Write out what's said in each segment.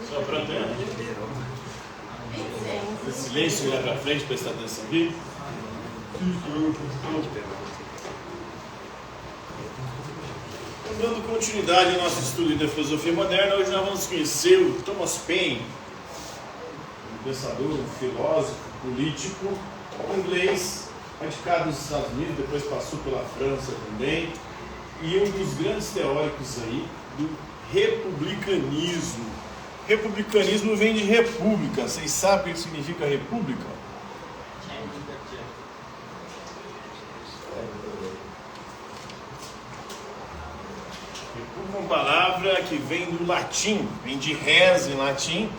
Só pronto, né? Silêncio, olhar para frente, prestar atenção aqui. Dando continuidade ao nosso estudo da filosofia moderna, hoje nós vamos conhecer o Thomas Paine, um pensador, um filósofo, político inglês, radicado nos Estados Unidos, depois passou pela França também, e um dos grandes teóricos aí do republicanismo. Republicanismo vem de república. Vocês sabem o que significa república? República é uma palavra que vem do latim, vem de res em latim.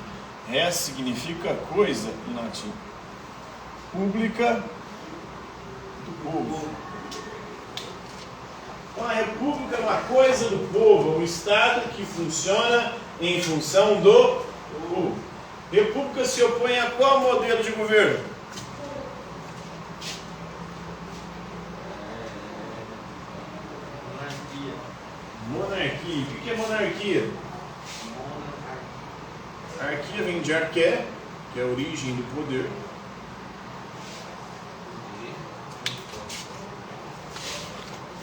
Res significa coisa em latim. Pública do povo. Então a república é uma coisa do povo, um estado que funciona em função do povo. República se opõe a qual modelo de governo? Monarquia. O que é monarquia? Arquia vem de arqué, que é a origem do poder.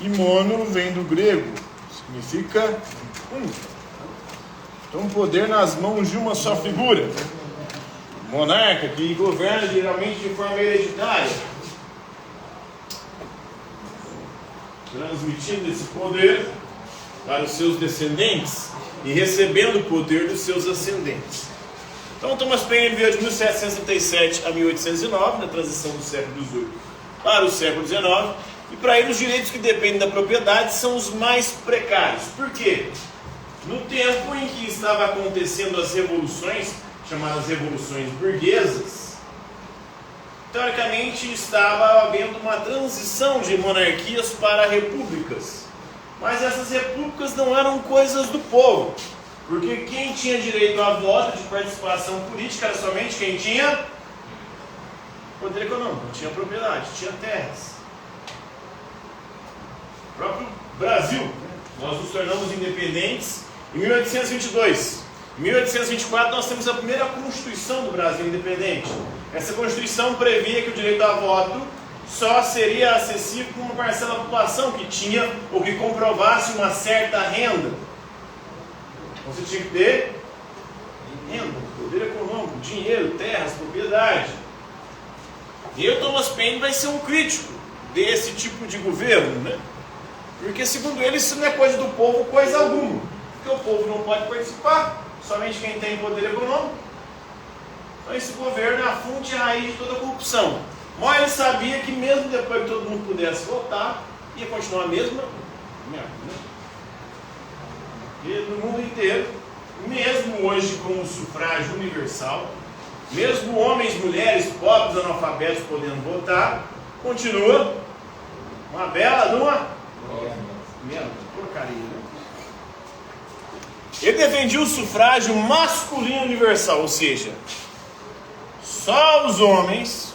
E mono vem do grego, significa único. Então, poder nas mãos de uma só figura. Monarca, que governa geralmente de forma hereditária, transmitindo esse poder para os seus descendentes e recebendo o poder dos seus ascendentes. Então, Thomas Paine veio de 1737 a 1809, na transição do século XVIII para o século XIX. E para ele os direitos que dependem da propriedade são os mais precários. Por quê? No tempo em que estava acontecendo as revoluções, chamadas revoluções burguesas, teoricamente estava havendo uma transição de monarquias para repúblicas. Mas essas repúblicas não eram coisas do povo, porque quem tinha direito a voto de participação política era somente quem tinha poder econômico, tinha propriedade, tinha terras. O próprio Brasil, nós nos tornamos independentes em 1822. Em 1824 nós temos a primeira Constituição do Brasil independente. Essa Constituição previa que o direito a voto só seria acessível para uma parcela da população que tinha ou que comprovasse uma certa renda. Você tinha que ter renda, poder econômico, dinheiro, terras, propriedade. E o Thomas Paine vai ser um crítico desse tipo de governo, né? Porque segundo ele isso não é coisa do povo, coisa alguma. Porque o povo não pode participar, somente quem tem poder econômico. Então esse governo é a fonte e a raiz de toda a corrupção. Mas ele sabia que mesmo depois que todo mundo pudesse votar, ia continuar a mesma merda, né? E no mundo inteiro, mesmo hoje com o sufrágio universal, mesmo homens, mulheres, pobres, analfabetos podendo votar, continua uma bela numa merda, porcaria, né? Ele defendia o sufrágio masculino universal, ou seja, só os homens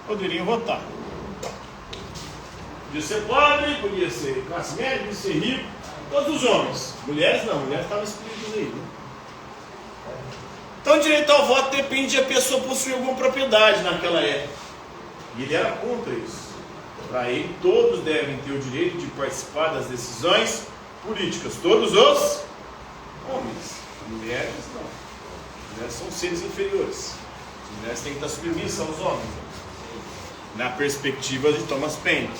poderiam votar. Podia ser pobre, podia ser classe média, podia ser rico, todos os homens. Mulheres não, mulheres estavam excluídas aí, né? Então o direito ao voto depende de a pessoa possuir alguma propriedade naquela época. E ele era contra isso. Para ele, todos devem ter o direito de participar das decisões políticas. Todos os homens. Mulheres não. Mulheres são seres inferiores. As mulheres têm que estar submissas aos homens. Na perspectiva de Thomas Paine.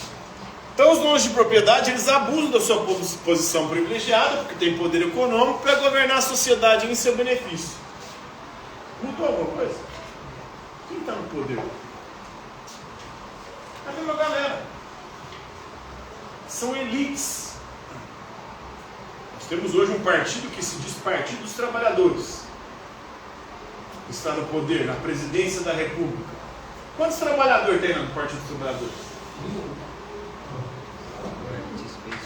Então os donos de propriedade, eles abusam da sua posição privilegiada, porque tem poder econômico, para governar a sociedade em seu benefício. Mudou alguma coisa? Quem está no poder? A mesma galera. São elites. Nós temos hoje um partido que se diz Partido dos Trabalhadores. Que está no poder, na presidência da República. Quantos trabalhadores tem no Partido dos Trabalhadores?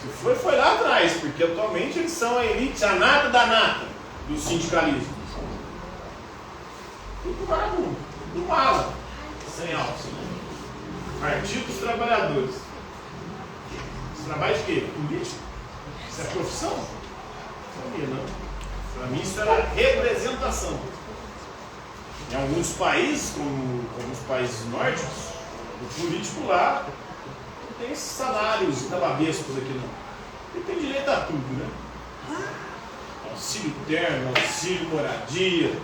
Se foi lá atrás, porque atualmente eles são a elite, a nata da nata do sindicalismo. Tudo vagabundo, tudo mala, sem alça. Partido dos Trabalhadores. Você trabalha de quê? Político? Isso é profissão? Sabia, não? Para mim isso era representação. Em alguns países, como alguns países nórdicos, o político lá não tem esses salários tababescos aqui não. Ele tem direito a tudo, né? Auxílio terno, auxílio moradia,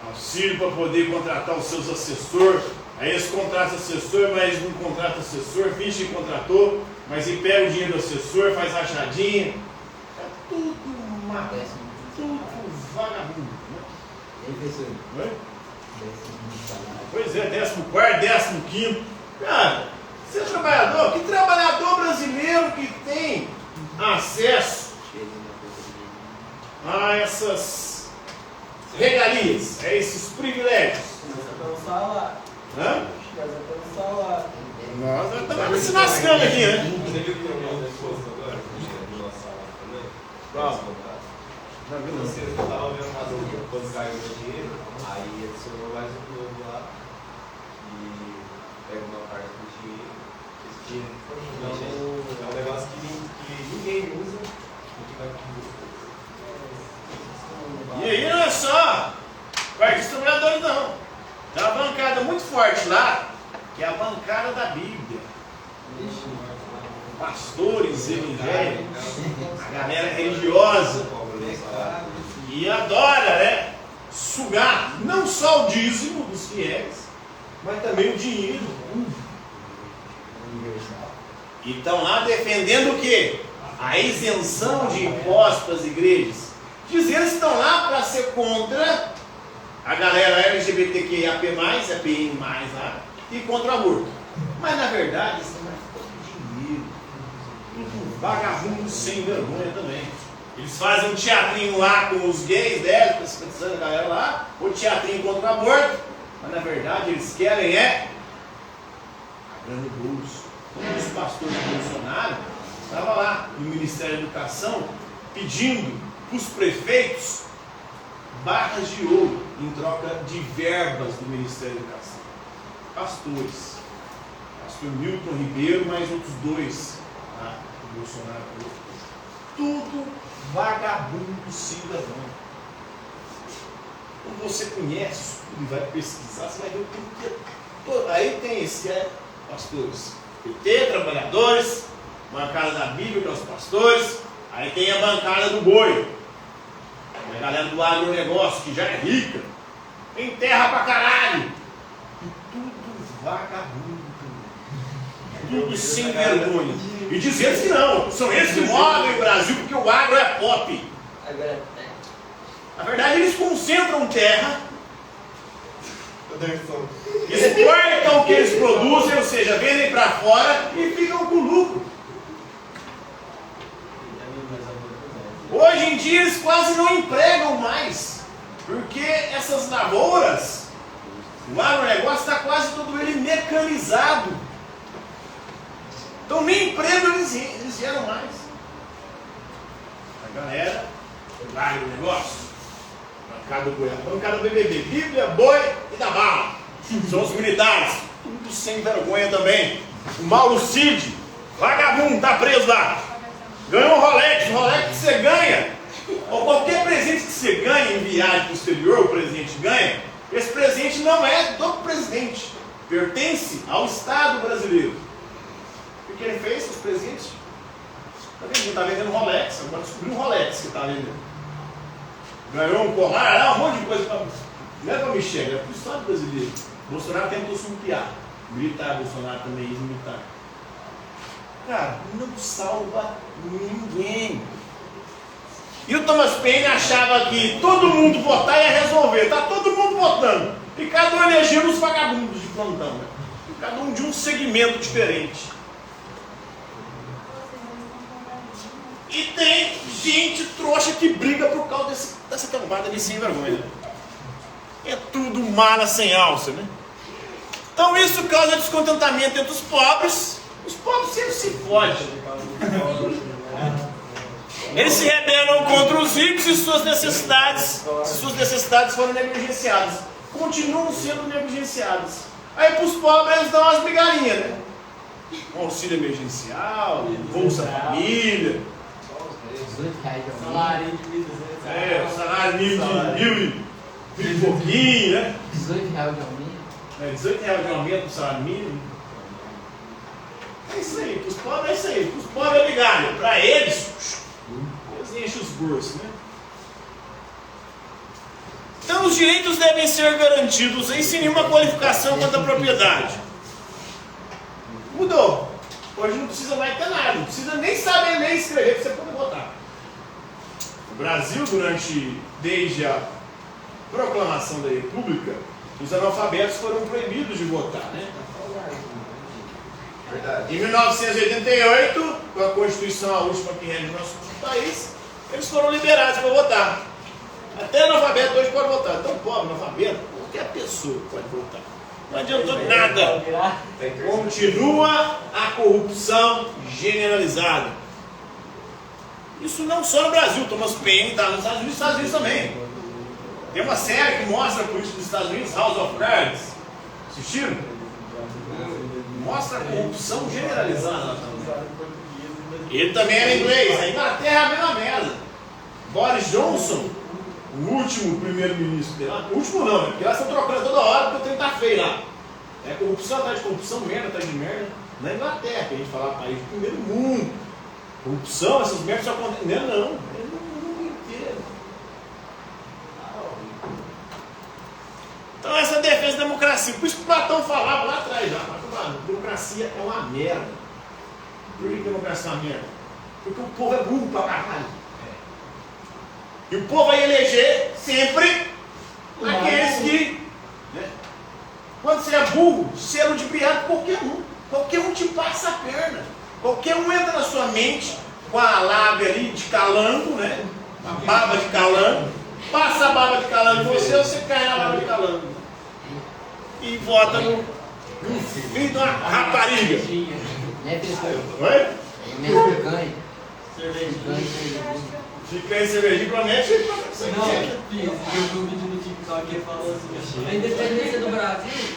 auxílio para poder contratar os seus assessores. Aí eles contratam assessor, mas não contrata assessor, finge que contratou, mas ele pega o dinheiro do assessor, faz rachadinha. É tudo uma... tudo vagabundo, né? Oi? Pois é, 14º, 15º. Cara, você é trabalhador? Que trabalhador brasileiro que tem acesso a essas regalias, a esses privilégios? Hã? Nós estamos se lascando aqui, né? Qual? Você estava vendo uma dúvida quando caiu o dinheiro, aí adicionou mais um novo lá e pega uma parte do dinheiro. Esse dinheiro é um negócio que ninguém usa e que vai E aí não é só partidos trabalhadores não. Tem uma bancada muito forte lá, que é a bancada da Bíblia. Pastores, evangélicos, a galera religiosa, e adora, né, sugar não só o dízimo dos fiéis, mas também o dinheiro universal. E estão lá defendendo o quê? A isenção de impostos para as igrejas. Dizendo que estão lá para ser contra a galera LGBTQIAP+, APN+, lá, e contra o aborto. Mas na verdade, isso não é falta de dinheiro. Tudo vagabundo sem vergonha também. Eles fazem um teatrinho lá com os gays, lésbicas, a galera lá, o teatrinho contra o aborto, mas na verdade eles querem a grana do bolso. Um dos pastores de Bolsonaro estava lá no Ministério da Educação pedindo para os prefeitos barras de ouro em troca de verbas do Ministério da Educação. Pastores. Pastor Milton Ribeiro, mais outros dois lá, o Bolsonaro colocou. Tudo vagabundo cidadão. Quando você conhece tudo e vai pesquisar, você vai ver o que. Aí tem esse pastores. PT, trabalhadores, bancada da Bíblia, que é os pastores. Aí tem a bancada do boi. A galera do agronegócio, que já é rica. Tem terra pra caralho. E tudo vagabundo. Tudo sem vergonha. E dizendo que não, são eles que movem o Brasil porque o agro é pop. Na verdade, eles concentram terra, exportam o que eles produzem, ou seja, vendem para fora e ficam com lucro. Hoje em dia eles quase não empregam mais, porque essas lavouras, o agronegócio está quase todo ele mecanizado. Então nem emprego eles geram mais. A galera, o agronegócio, bancada do Goiás, bancada do BBB, Bíblia, boi e da bala. São os militares, tudo sem vergonha também. O Mauro Cid, vagabundo, está preso lá. Ganhou um Rolex, o Rolex que você ganha, ou qualquer presente que você ganha em viagem para o exterior, o presidente ganha, esse presente não é do presidente, pertence ao Estado brasileiro. O que ele fez? Os presentes? Está vendendo Rolex, agora descobriu um Rolex que está vendendo. Ganhou um colar, um monte de coisa. Não é para Michel, é para o Estado brasileiro. Bolsonaro tentou se umpiar. Militar, Bolsonaro também, ex-militar. Cara, não salva ninguém. E o Thomas Paine achava que todo mundo votar ia resolver. Está todo mundo votando. E cada um elegendo os vagabundos de plantão. Né? Cada um de um segmento diferente. E tem gente trouxa que briga por causa dessa cambada de sem vergonha. É tudo mala sem alça, né? Então isso causa descontentamento entre os pobres. Os pobres sempre se fodem. Eles se rebelam contra os ricos se suas necessidades forem negligenciadas. Continuam sendo negligenciadas. Aí para os pobres eles dão umas migalhinhas, né? Um auxílio emergencial, Bolsa Família. Salário de vida. salário mínimo de mil e pouquinho, né? R$18 de aumento. R$18 de aumento no salário mínimo. É isso aí, para os pobres é isso aí. Para os pobres é migalha. Para eles enchem os bolsos, né? Então os direitos devem ser garantidos aí sem nenhuma qualificação quanto à propriedade. Mudou. Hoje não precisa mais ter nada, não precisa nem saber ler e escrever para você poder votar. O Brasil, desde a proclamação da República, os analfabetos foram proibidos de votar, né? Verdade. Em 1988, com a Constituição, a última que rege o nosso país, eles foram liberados para votar. Até analfabeto hoje pode votar. Então, pobre, analfabeto, qualquer pessoa pode votar. Não adiantou nada. Continua a corrupção generalizada. Isso não só no Brasil. Thomas Paine está nos Estados Unidos também. Tem uma série que mostra a política dos Estados Unidos, House of Cards. Assistiram? Mostra a corrupção generalizada lá também. Ele também era inglês. A Inglaterra é a mesma merda. Boris Johnson, o último primeiro-ministro dele, o último não, porque elas estão trocando toda hora porque o trem está feio lá. É corrupção atrás de corrupção, merda atrás de merda. Na Inglaterra, que a gente fala país do primeiro mundo. Corrupção, essas merdas só acontecem. Não, é no mundo inteiro. Então essa defesa da democracia. Por isso que Platão falava lá atrás já. Democracia é uma merda. Por que democracia é uma merda? Porque o povo é burro pra caralho. E o povo vai eleger sempre aqueles que, né? Quando você é burro, você é ludibriado por qualquer um. Qualquer um te passa a perna. Qualquer um entra na sua mente com a lábia ali de calango, né? A baba de calango. Passa a baba de calango em você cai na baba de calango. E vota no filho de uma rapariga. Oi? Fica em cervejinha, promete. Não, eu vi um vídeo no TikTok que falou assim: a independência do Brasil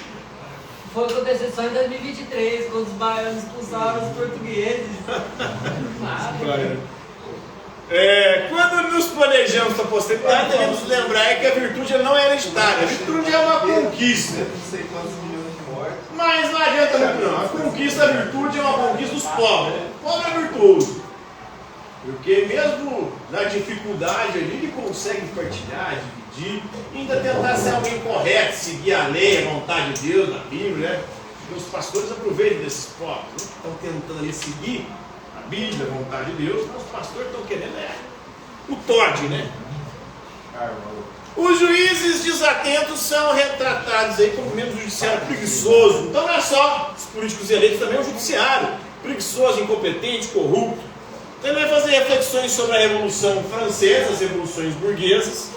foi acontecer só em 2023, quando os baianos expulsaram os portugueses. Quando nos planejamos para a posteridade, devemos lembrar que a virtude não é hereditária. A virtude é uma conquista. Não sei quantos milhões de mortes. Mas não adianta muito não. A conquista da virtude é uma conquista dos pobres. O pobre é virtuoso. Porque mesmo na dificuldade ali, ele consegue partilhar, dividir, e ainda tentar ser alguém correto, seguir a lei, a vontade de Deus, da Bíblia, né? Porque os pastores aproveitam desses pobres, né? Estão tentando ali seguir a Bíblia, a vontade de Deus, mas os pastores estão querendo o Todd, né? Os juízes desatentos são retratados aí como membros do judiciário preguiçoso. Então não é só os políticos eleitos, também o judiciário preguiçoso, incompetente, corrupto. Então ele vai fazer reflexões sobre a Revolução Francesa, as revoluções burguesas.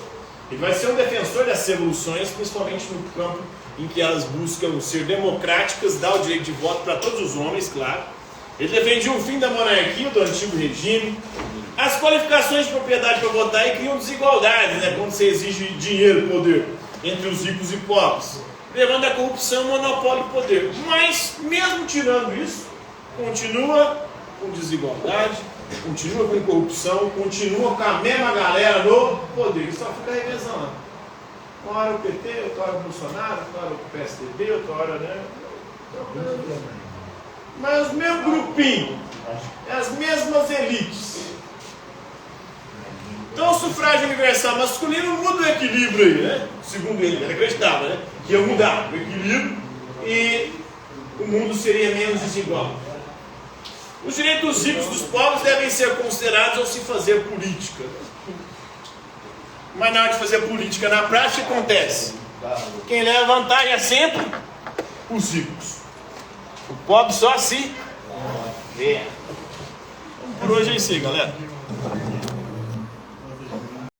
Ele vai ser um defensor dessas revoluções, principalmente no campo em que elas buscam ser democráticas, dar o direito de voto para todos os homens, claro. Ele defendia o fim da monarquia, do antigo regime. As qualificações de propriedade para votar e criam desigualdades, né, quando você exige dinheiro e poder entre os ricos e pobres, levando à corrupção, monopólio e poder. Mas, mesmo tirando isso, continua com desigualdade, continua com corrupção, continua com a mesma galera no poder, e só fica revezando. Uma hora o PT, outra hora o Bolsonaro, outra hora o PSDB, outra hora, né? Mas os mesmos grupinhos, as mesmas elites. Então o sufrágio universal masculino muda o equilíbrio aí, né? Segundo ele acreditava, né? Que ia mudar o equilíbrio e o mundo seria menos desigual. Os direitos dos ricos e dos pobres devem ser considerados ao se fazer política. Mas na hora de fazer política na prática, acontece. Quem leva vantagem é sempre os ricos. O pobre só se... Por hoje é isso aí, galera.